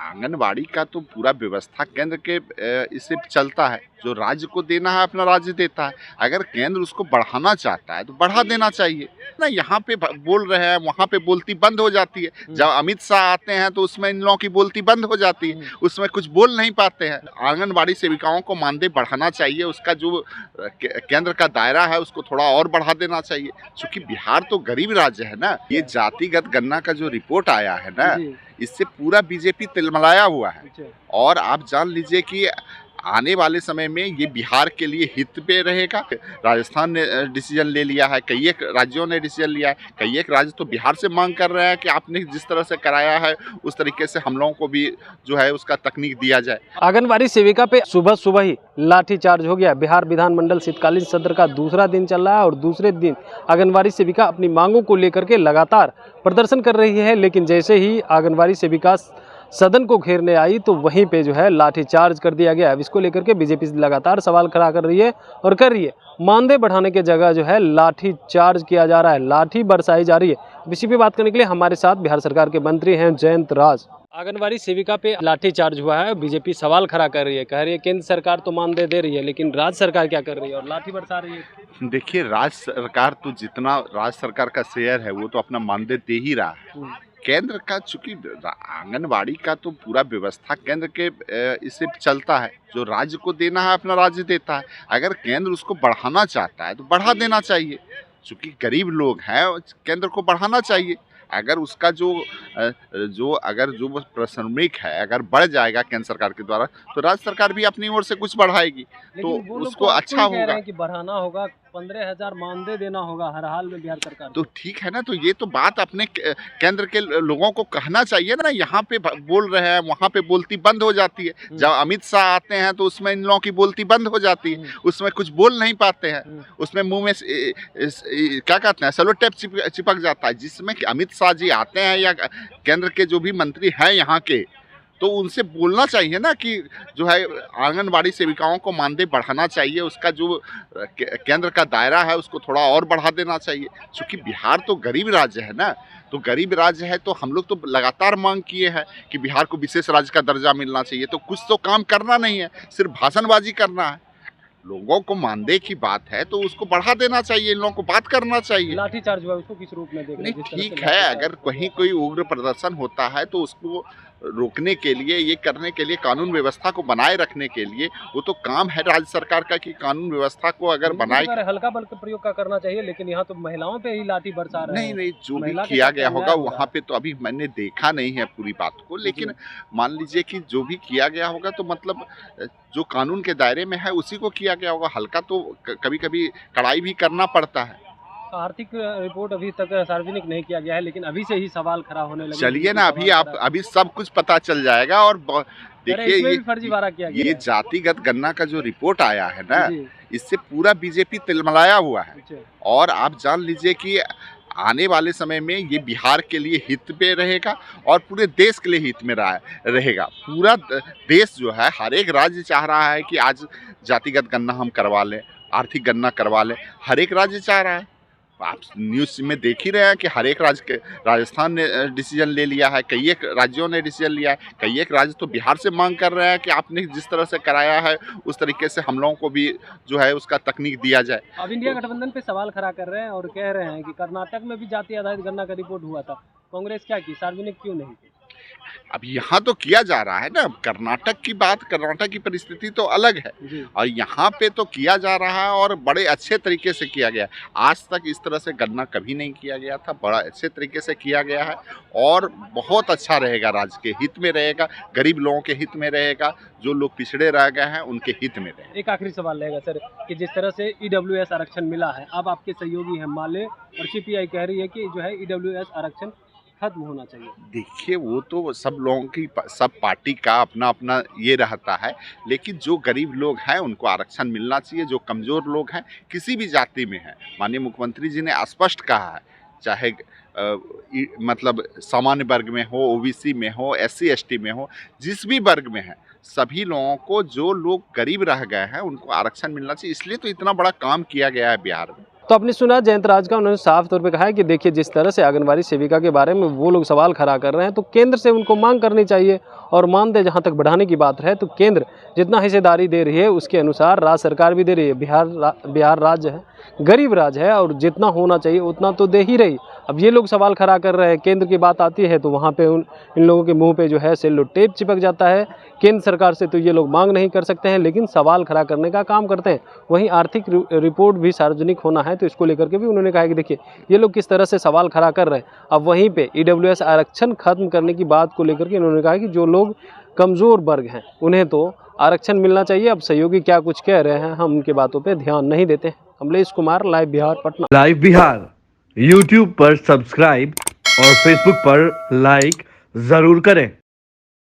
आंगनबाड़ी का तो पूरा व्यवस्था केंद्र के इससे चलता है। जो राज्य को देना है अपना राज्य देता है। अगर केंद्र उसको बढ़ाना चाहता है तो बढ़ा देना चाहिए ना। यहाँ पे बोल रहे हैं, वहाँ पे बोलती बंद हो जाती है। जब अमित शाह आते हैं तो उसमें इन लोगों की बोलती बंद हो जाती है, उसमें कुछ बोल नहीं पाते हैं। आंगनबाड़ी सेविकाओं को मानदेय बढ़ाना चाहिए, उसका जो केंद्र का दायरा है उसको थोड़ा और बढ़ा देना चाहिए। क्योंकि बिहार तो गरीब राज्य है ना। ये जातिगत गणना का जो रिपोर्ट आया है ना, इससे पूरा बीजेपी तिलमिलाया हुआ है। और आप जान लीजिए कि आने वाले समय में ये बिहार के लिए हित पे रहेगा। राजस्थान ने डिसीजन ले लिया है, कई एक राज्यों ने डिसीजन लिया है, कई एक राज्य तो बिहार से मांग कर रहे हैं कि आपने जिस तरह से कराया है उस तरीके से हम लोगों को भी जो है उसका तकनीक दिया जाए। आंगनबाड़ी सेविका पे सुबह सुबह ही लाठीचार्ज हो गया। बिहार विधानमंडल शीतकालीन सत्र का दूसरा दिन चल रहा है और दूसरे दिन आंगनबाड़ी सेविका अपनी मांगों को लेकर के लगातार प्रदर्शन कर रही है, लेकिन जैसे ही आंगनबाड़ी सेविका सदन को घेरने आई तो वहीं पे जो है लाठीचार्ज कर दिया गया। अब इसको लेकर के बीजेपी लगातार सवाल खड़ा कर रही है और कर रही है। मानदेय बढ़ाने की जगह जो है लाठीचार्ज किया जा रहा है, लाठी बरसाई जा रही है। इसी पे बात करने के लिए हमारे साथ बिहार सरकार के मंत्री हैं जयंत राज। आंगनबाड़ी सेविका पे लाठीचार्ज हुआ है, बीजेपी सवाल खड़ा कर रही है, कह रही है केंद्र सरकार तो मानदेय दे रही है लेकिन राज्य सरकार क्या कर रही है और लाठी बरसा रही है। देखिए, राज्य सरकार तो जितना राज्य सरकार का शेयर है वो तो अपना मानदेय दे ही रहा है। केंद्र का चूंकि आंगनबाड़ी का तो पूरा व्यवस्था केंद्र के इससे चलता है। जो राज्य को देना है अपना राज्य देता है। अगर केंद्र उसको बढ़ाना चाहता है तो बढ़ा देना चाहिए। चूंकि गरीब लोग हैं, केंद्र को बढ़ाना चाहिए। अगर उसका जो श्रमिक है अगर बढ़ जाएगा केंद्र सरकार के द्वारा तो राज्य सरकार भी अपनी ओर से कुछ बढ़ाएगी तो उसको अच्छा होगा। कि बढ़ाना होगा, 15,000 मानदेय देना होगा हर हाल में बिहार सरकार। तो ठीक है ना, तो ये तो बात अपने केंद्र के लोगों को कहना चाहिए ना। यहाँ पे बोल रहे हैं, वहाँ पे बोलती बंद हो जाती है। जब अमित शाह आते हैं तो उसमें इन लोगों की बोलती बंद हो जाती है, उसमें कुछ बोल नहीं पाते हैं। उसमें मुंह में क्या कहते हैं, सेलो टेप चिपक जाता है। जिसमें कि अमित शाह जी आते हैं या केंद्र के जो भी मंत्री हैं यहाँ के, तो उनसे बोलना चाहिए ना कि जो है आंगनबाड़ी सेविकाओं को मानदेय बढ़ाना चाहिए, उसका जो केंद्र का दायरा है उसको थोड़ा और बढ़ा देना चाहिए। क्योंकि बिहार तो गरीब राज्य है ना। तो गरीब राज्य है तो हम लोग तो लगातार मांग किए हैं कि बिहार को विशेष राज्य का दर्जा मिलना चाहिए। तो कुछ तो काम करना नहीं है, सिर्फ भाषणबाजी करना है। लोगों को मानदेय की बात है तो उसको बढ़ा देना चाहिए, इन लोगों को बात करना चाहिए। लाठीचार्ज हुआ उसको किस रूप में देख रहे हैं? नहीं, ठीक है, अगर कहीं कोई उग्र प्रदर्शन होता है तो उसको रोकने के लिए, ये करने के लिए, कानून व्यवस्था को बनाए रखने के लिए वो तो काम है राज्य सरकार का कि कानून व्यवस्था को अगर बनाए। हल्का बल का प्रयोग का करना चाहिए, लेकिन यहाँ तो महिलाओं पे ही लाठी बरसा रहे हैं। नहीं, जो भी किया गया होगा वहाँ पे तो अभी मैंने देखा नहीं है पूरी बात को, लेकिन मान लीजिए कि जो भी किया गया होगा तो मतलब जो कानून के दायरे में है उसी को किया गया होगा। हल्का तो कभी कभी कड़ाई भी करना पड़ता है। आर्थिक रिपोर्ट अभी तक सार्वजनिक नहीं किया गया है, लेकिन अभी से ही सवाल खड़ा होने लगे। चलिए ना, अभी सब कुछ पता चल जाएगा। और देखिए, फर्जीवाड़ा किया गया ये जातिगत गणना का जो रिपोर्ट आया है ना, इससे पूरा बीजेपी तिलमिलाया हुआ है। और आप जान लीजिए कि आने वाले समय में ये बिहार के लिए हित पे रहेगा और पूरे देश के लिए हित में रहेगा। पूरा देश जो है, हर एक राज्य चाह रहा है कि आज जातिगत गणना हम करवा लें, आर्थिक गणना करवा लें। हर एक राज्य चाह रहा है। आप न्यूज़ में देख ही रहे हैं कि हर एक राज्य के, राजस्थान ने डिसीजन ले लिया है, कई एक राज्यों ने डिसीजन लिया है, कई एक राज्य तो बिहार से मांग कर रहे हैं कि आपने जिस तरह से कराया है उस तरीके से हम लोगों को भी जो है उसका तकनीक दिया जाए। अब इंडिया गठबंधन पे सवाल खड़ा कर रहे हैं और कह रहे हैं कि कर्नाटक में भी जाति आधारित गणना का रिपोर्ट हुआ था, कांग्रेस क्या की, सार्वजनिक क्यों नहीं? अब यहाँ तो किया जा रहा है ना। कर्नाटक की बात, कर्नाटक की परिस्थिति तो अलग है और यहाँ पे तो किया जा रहा है और बड़े अच्छे तरीके से किया गया। आज तक इस तरह से गणना कभी नहीं किया गया था, बड़ा अच्छे तरीके से किया गया है और बहुत अच्छा रहेगा, राज्य के हित में रहेगा, गरीब लोगों के हित में रहेगा, जो लोग पिछड़े रह गए हैं उनके हित में रहेगा। एक आखिरी सवाल रहेगा सर कि जिस तरह से ईडब्ल्यूएस आरक्षण मिला है, अब आपके सहयोगी हैं माले और सीपीआई कह रही है कि जो है ईडब्ल्यूएस आरक्षण खत्म होना चाहिए। देखिए, वो तो सब लोगों की, सब पार्टी का अपना अपना ये रहता है, लेकिन जो गरीब लोग हैं उनको आरक्षण मिलना चाहिए। जो कमज़ोर लोग हैं, किसी भी जाति में हैं, माननीय मुख्यमंत्री जी ने स्पष्ट कहा है, चाहे मतलब सामान्य वर्ग में हो, ओबीसी में हो, SC ST में हो, जिस भी वर्ग में है, सभी लोगों को, जो लोग गरीब रह गए हैं उनको आरक्षण मिलना चाहिए। इसलिए तो इतना बड़ा काम किया गया है बिहार में। तो आपने सुना जयंत राज का, उन्होंने साफ तौर पे कहा है कि देखिए जिस तरह से आंगनबाड़ी सेविका के बारे में वो लोग सवाल खड़ा कर रहे हैं तो केंद्र से उनको मांग करनी चाहिए और मानदेय जहाँ तक बढ़ाने की बात रहे तो केंद्र जितना हिस्सेदारी दे रही है उसके अनुसार राज्य सरकार भी दे रही है। बिहार राज्य है, गरीब राज्य है और जितना होना चाहिए उतना तो दे ही रही। अब ये लोग सवाल खड़ा कर रहे हैं, केंद्र की बात आती है तो वहाँ पे इन लोगों के मुंह पे जो है सेलो टेप चिपक जाता है। केंद्र सरकार से तो ये लोग मांग नहीं कर सकते हैं लेकिन सवाल खड़ा करने का काम करते हैं। वहीं आर्थिक रिपोर्ट भी सार्वजनिक होना है तो इसको लेकर के भी उन्होंने कहा कि देखिए ये लोग किस तरह से सवाल खड़ा कर रहे हैं। अब वहीं पे ईडब्ल्यूएस आरक्षण खत्म करने की बात को लेकर के इन्होंने कहा कि जो लोग कमज़ोर वर्ग हैं उन्हें तो आरक्षण मिलना चाहिए। अब सहयोगी क्या कुछ कह रहे हैं हम उनकी बातों पर ध्यान नहीं देते। Kamlesh Kumar, live Bihar, Patna. Live Bihar YouTube पर सब्सक्राइब और फेसबुक पर लाइक जरूर करें।